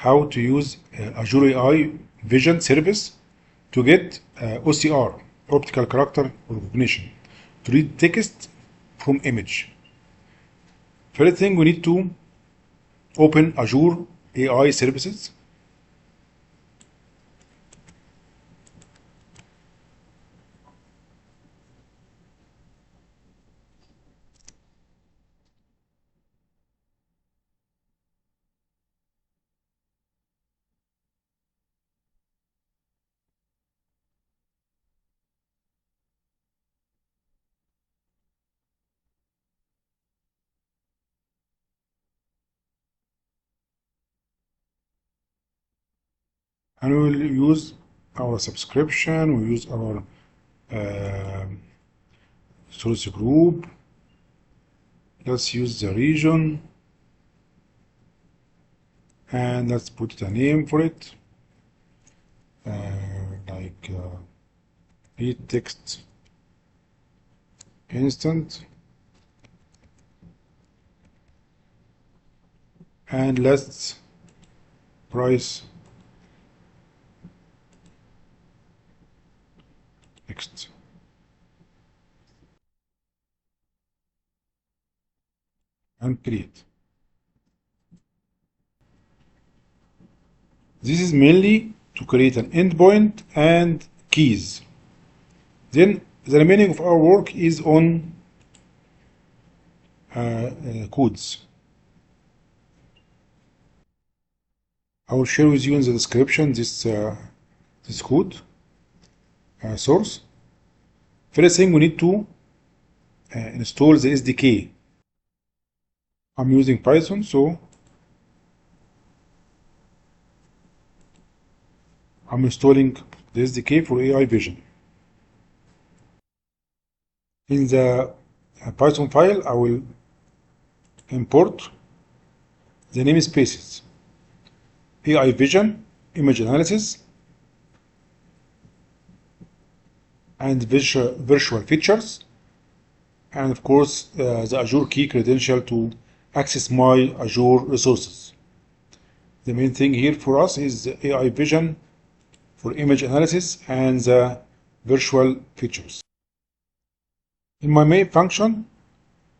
how to use Azure AI vision service to get OCR, optical character recognition, to read text from image. First thing, we need to open Azure AI services. And we will use our subscription, we use our source group. Let's use the region and let's put a name for it, like read text instant, and let's price next. And create. This is mainly to create an endpoint and keys. Then the remaining of our work is on codes. I will share with you in the description this code source. First thing, we need to install the SDK. I'm using Python, so I'm installing the SDK for AI vision. In the Python file, I will import the namespaces: AI vision, image analysis, and virtual features, and of course the Azure key credential to access my Azure resources. The main thing here for us is the AI vision for image analysis and the virtual features. In my main function,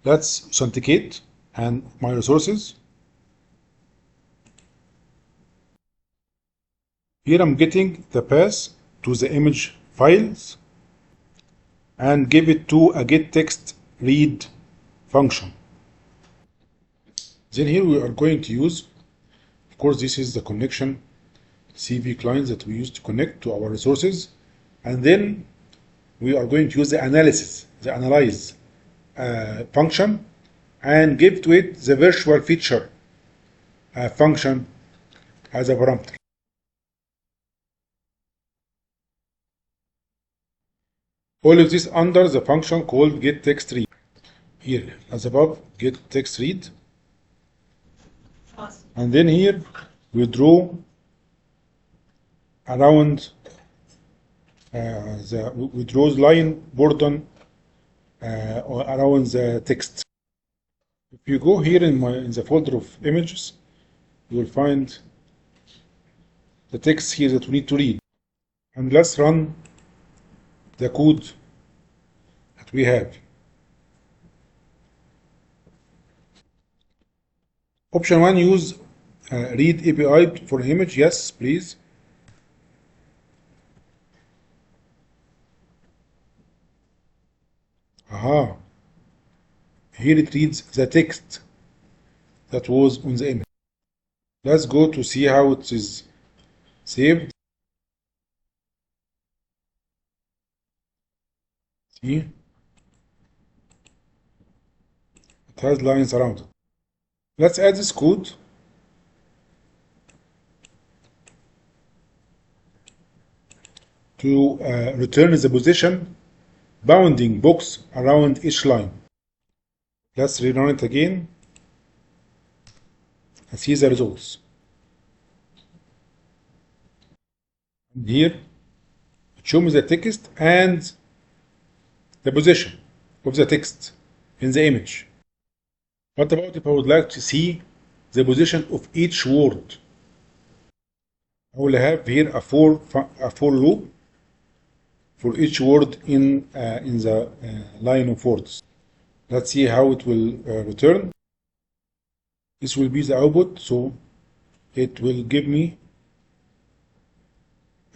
let's authenticate and my resources. Here I'm getting the path to the image files and give it to a get text read function. Then here we are going to use, of course, this is the connection CV client that we use to connect to our resources, and then we are going to use the analyze function and give to it the virtual feature function as a parameter. All of this under the function called getTextRead. Here, as above, getTextRead. And then here we draw around we draw line border around the text. If you go here in the folder of images, you will find the text here that we need to read. And let's run the code that we have. Option 1, use read API for image. Yes, please. Aha. Here it reads the text that was on the image. Let's go to see how it is saved. See? It has lines around it. Let's add this code. To return the position bounding box around each line. Let's rerun it again and see the results. And here it shows me the text and the position of the text in the image. What about if I would like to see the position of each word? will have here a for loop for each word in the line of words. Let's see how it will return. This will be the output, so it will give me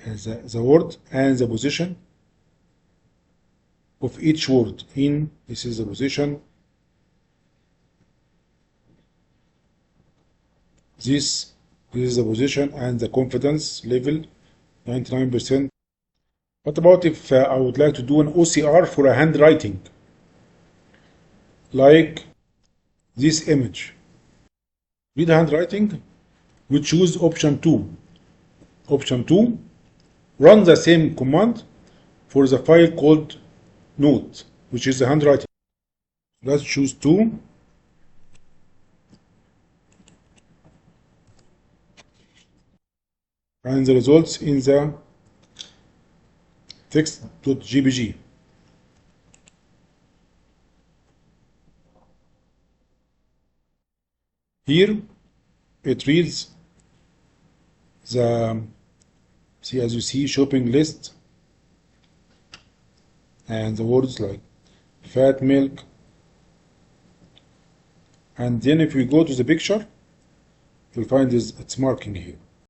the word and the position of each word. This is the position, this is the position and the confidence level, 99%. What about if I would like to do an OCR for a handwriting, like this image? Read handwriting, we choose option 2. Option 2, run the same command for the file called note, which is the handwriting. Let's choose 2. And the results in the text.jpg. Here it reads the, as you see, shopping list and the words like fat milk. And then if we go to the picture, you'll find its marking here.